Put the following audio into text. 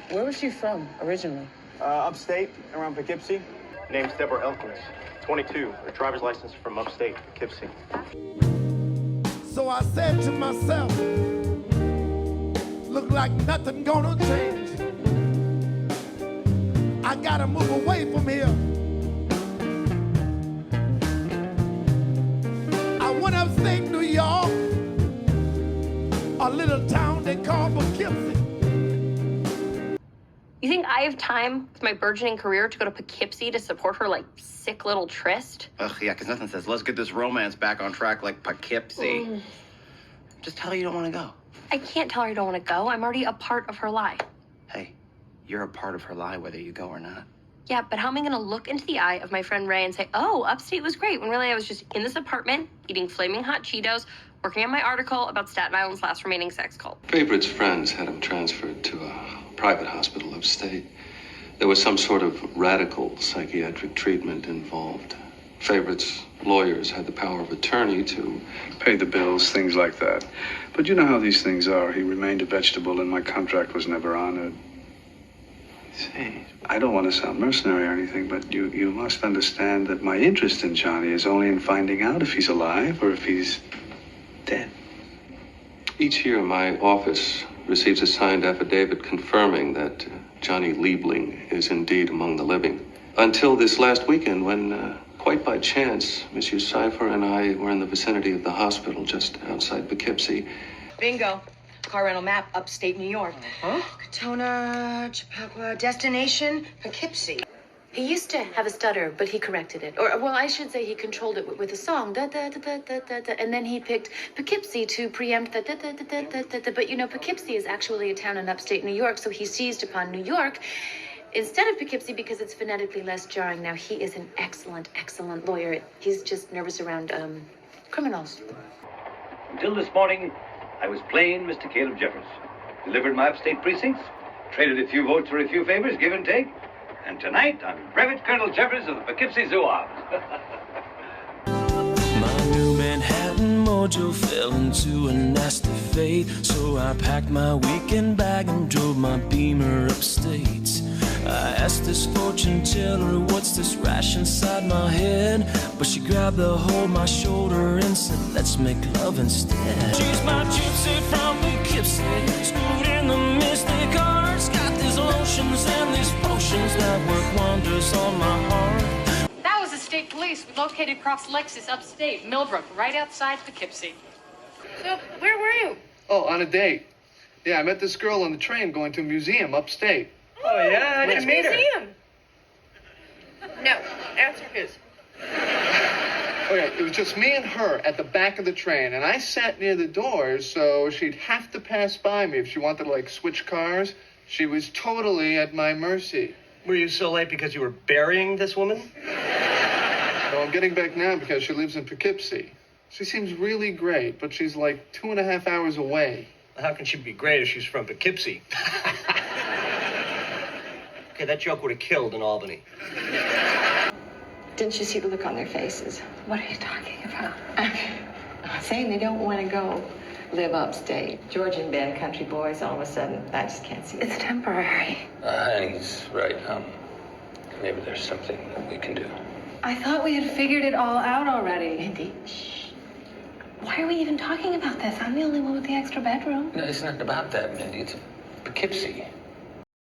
Where was she from, originally? Upstate, around Poughkeepsie. Name's Deborah Elkins, 22, her driver's license from Upstate, Poughkeepsie. So I said to myself, look like nothing gonna change. I gotta move away from here. I went upstate New York, a little town they call Poughkeepsie. You think I have time with my burgeoning career to go to Poughkeepsie to support her, like, sick little tryst? Ugh, yeah, because nothing says, let's get this romance back on track like Poughkeepsie. Just tell her you don't want to go. I can't tell her I don't want to go. I'm already a part of her lie. Hey, you're a part of her lie whether you go or not. Yeah, but how am I going to look into the eye of my friend Ray and say, oh, Upstate was great, when really I was just in this apartment, eating flaming hot Cheetos, working on my article about Staten Island's last remaining sex cult. Favorite's friends had him transferred to a private hospital upstate. There was some sort of radical psychiatric treatment involved. Favorite's lawyers had the power of attorney to pay the bills, things like that. But you know how these things are. He remained a vegetable and my contract was never honored. See, I don't want to sound mercenary or anything, but you must understand that my interest in Johnny is only in finding out if he's alive or if he's dead. Each year, my office receives a signed affidavit confirming that Johnny Liebling is indeed among the living. Until this last weekend when, quite by chance, Monsieur Cipher and I were in the vicinity of the hospital just outside Poughkeepsie. Bingo. Car rental map, upstate New York. Huh? Katona, Chappaqua, destination, Poughkeepsie. He used to have a stutter, but he corrected it. Or, well, I should say he controlled it with a song. Da, da, da, da, da, da, da. And then he picked Poughkeepsie to preempt the da, da, da, da, da, da, da. But, you know, Poughkeepsie is actually a town in upstate New York, so he seized upon New York instead of Poughkeepsie because it's phonetically less jarring. Now, he is an excellent, excellent lawyer. He's just nervous around criminals. Until this morning, I was plain Mr. Caleb Jeffers. Delivered my upstate precincts, traded a few votes for a few favors, give and take. And tonight, I'm Brevet Colonel Jeffers of the Poughkeepsie Zouaves. My new Manhattan mojo fell into a nasty fate, so I packed my weekend bag and drove my Beamer upstate. I asked this fortune teller, what's this rash inside my head? But she grabbed the hold of my shoulder and said, let's make love instead. She's my gypsy from Poughkeepsie, schooled in the mystic arts. Got these lotions and these potions that work wonders on my heart. That was the state police. We located Crofts Lexus upstate, Millbrook, right outside Poughkeepsie. So, where were you? Oh, on a date. Yeah, I met this girl on the train going to a museum upstate. Oh, yeah? I didn't meet her. No, answer his. Okay, it was just me and her at the back of the train, and I sat near the doors, so she'd have to pass by me if she wanted to, like, switch cars. She was totally at my mercy. Were you so late because you were burying this woman? No, I'm getting back now because she lives in Poughkeepsie. She seems really great, but she's like 2.5 hours away. How can she be great if she's from Poughkeepsie? Okay, that joke would have killed in Albany. Didn't you see the look on their faces? What are you talking about? Saying they don't want to go live upstate. Georgian band country boys, all of a sudden, I just can't see it. It's temporary. He's right. Maybe there's something that we can do. I thought we had figured it all out already. Mindy, shh. Why are we even talking about this? I'm the only one with the extra bedroom. No, it's not about that, Mindy. It's Poughkeepsie.